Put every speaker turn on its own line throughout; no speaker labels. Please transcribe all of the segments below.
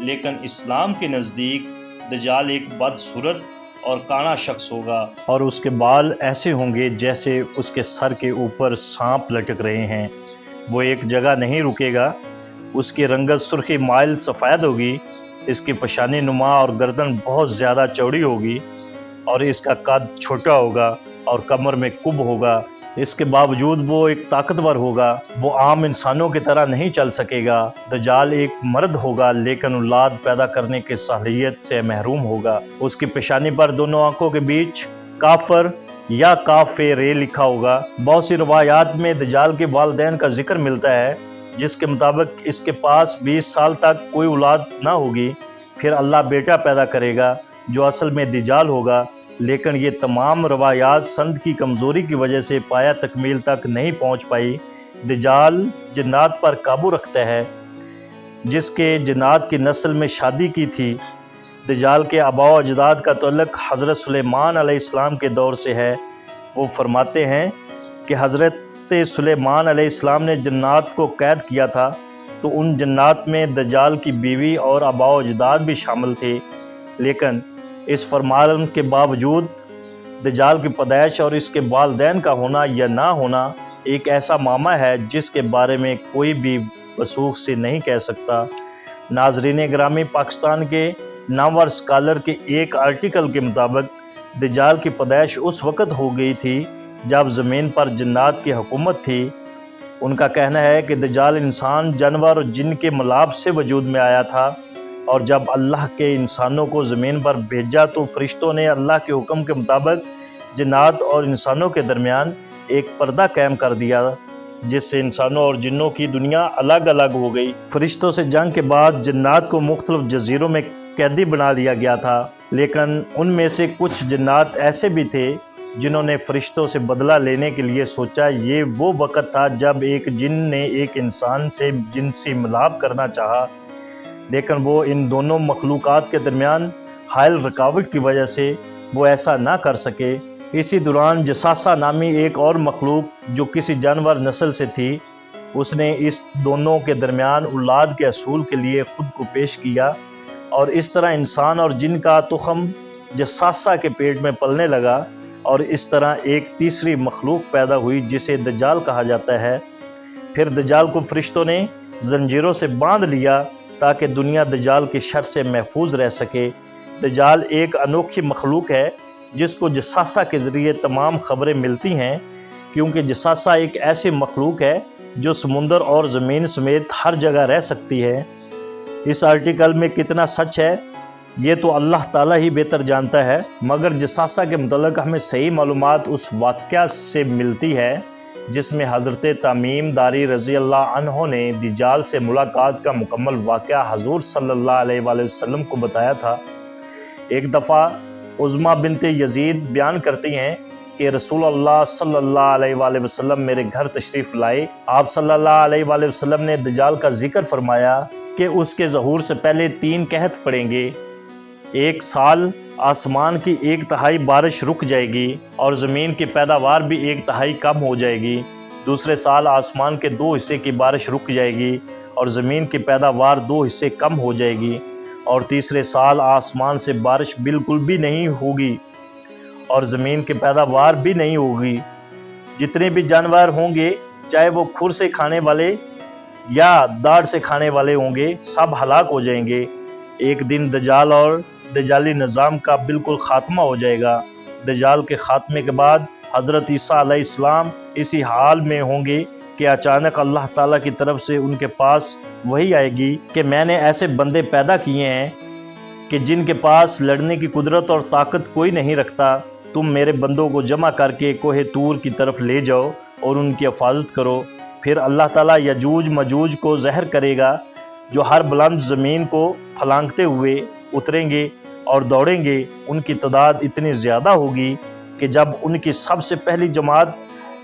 لیکن اسلام کے نزدیک دجال ایک بدصورت اور کانا شخص ہوگا، اور اس کے بال ایسے ہوں گے جیسے اس کے سر کے اوپر سانپ لٹک رہے ہیں۔ وہ ایک جگہ نہیں رکے گا، اس کی رنگت سرخی مائل سفید ہوگی، اس کی پیشانی نما اور گردن بہت زیادہ چوڑی ہوگی، اور اس کا قد چھوٹا ہوگا اور کمر میں کب ہوگا۔ اس کے باوجود وہ ایک طاقتور ہوگا، وہ عام انسانوں کی طرح نہیں چل سکے گا۔ دجال ایک مرد ہوگا لیکن اولاد پیدا کرنے کی صلاحیت سے محروم ہوگا۔ اس کی پیشانی پر دونوں آنکھوں کے بیچ کافر یا کافر لکھا ہوگا۔ بہت سی روایات میں دجال کے والدین کا ذکر ملتا ہے، جس کے مطابق اس کے پاس 20 سال تک کوئی اولاد نہ ہوگی، پھر اللہ بیٹا پیدا کرے گا جو اصل میں دجال ہوگا، لیکن یہ تمام روایات سند کی کمزوری کی وجہ سے پایہ تکمیل تک نہیں پہنچ پائی۔ دجال جنات پر قابو رکھتا ہے، جس کے جنات کی نسل میں شادی کی تھی۔ دجال کے آباء و اجداد کا تعلق حضرت سلیمان علیہ السلام کے دور سے ہے۔ وہ فرماتے ہیں کہ حضرت سلیمان علیہ السلام نے جنات کو قید کیا تھا، تو ان جنات میں دجال کی بیوی اور آباء و اجداد بھی شامل تھے، لیکن اس فرمان کے باوجود دجال کی پیدائش اور اس کے والدین کا ہونا یا نہ ہونا ایک ایسا معمہ ہے جس کے بارے میں کوئی بھی وثوق سے نہیں کہہ سکتا۔ ناظرین گرامی، پاکستان کے نامور اسکالر کے ایک آرٹیکل کے مطابق دجال کی پیدائش اس وقت ہو گئی تھی جب زمین پر جنات کی حکومت تھی۔ ان کا کہنا ہے کہ دجال انسان، جانور اور جن کے ملاب سے وجود میں آیا تھا، اور جب اللہ کے انسانوں کو زمین پر بھیجا تو فرشتوں نے اللہ کے حکم کے مطابق جنات اور انسانوں کے درمیان ایک پردہ قائم کر دیا، جس سے انسانوں اور جنوں کی دنیا الگ الگ ہو گئی۔ فرشتوں سے جنگ کے بعد جنات کو مختلف جزیروں میں قیدی بنا لیا گیا تھا، لیکن ان میں سے کچھ جنات ایسے بھی تھے جنہوں نے فرشتوں سے بدلہ لینے کے لیے سوچا۔ یہ وہ وقت تھا جب ایک جن نے ایک انسان سے جنسی ملاب کرنا چاہا، لیکن وہ ان دونوں مخلوقات کے درمیان حائل رکاوٹ کی وجہ سے وہ ایسا نہ کر سکے۔ اسی دوران جساسہ نامی ایک اور مخلوق جو کسی جانور نسل سے تھی، اس نے اس دونوں کے درمیان اولاد کے حصول کے لیے خود کو پیش کیا، اور اس طرح انسان اور جن کا تخم جساسہ کے پیٹ میں پلنے لگا، اور اس طرح ایک تیسری مخلوق پیدا ہوئی جسے دجال کہا جاتا ہے۔ پھر دجال کو فرشتوں نے زنجیروں سے باندھ لیا تاکہ دنیا دجال کے شر سے محفوظ رہ سکے۔ دجال ایک انوکھی مخلوق ہے جس کو جساسہ کے ذریعے تمام خبریں ملتی ہیں، کیونکہ جساسہ ایک ایسی مخلوق ہے جو سمندر اور زمین سمیت ہر جگہ رہ سکتی ہے۔ اس آرٹیکل میں کتنا سچ ہے یہ تو اللہ تعالیٰ ہی بہتر جانتا ہے، مگر جساسہ کے متعلق ہمیں صحیح معلومات اس واقعہ سے ملتی ہے جس میں حضرت تمیم داری رضی اللہ عنہ نے دجال سے ملاقات کا مکمل واقعہ حضور صلی اللہ علیہ وآلہ وسلم کو بتایا تھا۔ ایک دفعہ عظمہ بنت یزید بیان کرتی ہیں کہ رسول اللہ صلی اللہ علیہ وآلہ وسلم میرے گھر تشریف لائے۔ آپ صلی اللہ علیہ وآلہ وسلم نے دجال کا ذکر فرمایا کہ اس کے ظہور سے پہلے 3 قحط پڑیں گے۔ ایک سال آسمان کی 1/3 بارش رک جائے گی اور زمین کی پیداوار بھی 1/3 کم ہو جائے گی۔ دوسرے سال آسمان کے 2 حصے کی بارش رک جائے گی اور زمین کی پیداوار 2 حصے کم ہو جائے گی، اور تیسرے سال آسمان سے بارش بالکل بھی نہیں ہوگی اور زمین کی پیداوار بھی نہیں ہوگی۔ جتنے بھی جانور ہوں گے، چاہے وہ کھر سے کھانے والے یا داڑ سے کھانے والے ہوں گے، سب ہلاک ہو جائیں گے۔ ایک دن دجال اور دجالی نظام کا بالکل خاتمہ ہو جائے گا۔ دجال کے خاتمے کے بعد حضرت عیسیٰ علیہ السلام اسی حال میں ہوں گے کہ اچانک اللہ تعالیٰ کی طرف سے ان کے پاس وحی آئے گی کہ میں نے ایسے بندے پیدا کیے ہیں کہ جن کے پاس لڑنے کی قدرت اور طاقت کوئی نہیں رکھتا۔ تم میرے بندوں کو جمع کر کے کوہ طور کی طرف لے جاؤ اور ان کی حفاظت کرو۔ پھر اللہ تعالیٰ یجوج مجوج کو زہر کرے گا، جو ہر بلند زمین کو پھلانگتے ہوئے اتریں گے اور دوڑیں گے۔ ان کی تعداد اتنی زیادہ ہوگی کہ جب ان کی سب سے پہلی جماعت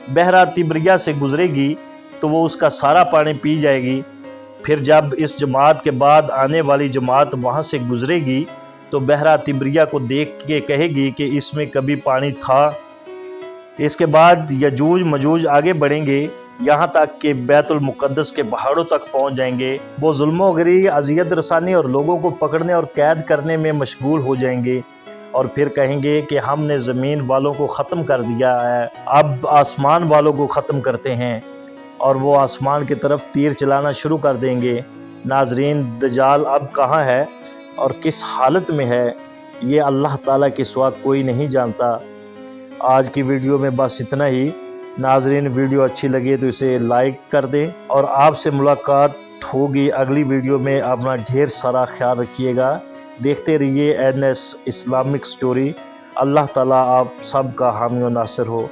بحیرہ تبریہ سے گزرے گی تو وہ اس کا سارا پانی پی جائے گی۔ پھر جب اس جماعت کے بعد آنے والی جماعت وہاں سے گزرے گی تو بحیرہ تبریہ کو دیکھ کے کہے گی کہ اس میں کبھی پانی تھا۔ اس کے بعد یجوج مجوج آگے بڑھیں گے، یہاں تک کہ بیت المقدس کے پہاڑوں تک پہنچ جائیں گے۔ وہ ظلم و گری، اذیت رسانی اور لوگوں کو پکڑنے اور قید کرنے میں مشغول ہو جائیں گے، اور پھر کہیں گے کہ ہم نے زمین والوں کو ختم کر دیا ہے، اب آسمان والوں کو ختم کرتے ہیں، اور وہ آسمان کی طرف تیر چلانا شروع کر دیں گے۔ ناظرین، دجال اب کہاں ہے اور کس حالت میں ہے، یہ اللہ تعالیٰ کے سوا کوئی نہیں جانتا۔ آج کی ویڈیو میں بس اتنا ہی۔ ناظرین، ویڈیو اچھی لگے تو اسے لائک کر دیں، اور آپ سے ملاقات ہوگی اگلی ویڈیو میں۔ اپنا ڈھیر سارا خیال رکھیے گا، دیکھتے رہیے NS اسلامک سٹوری۔ اللہ تعالیٰ آپ سب کا حامی و ناصر ہو۔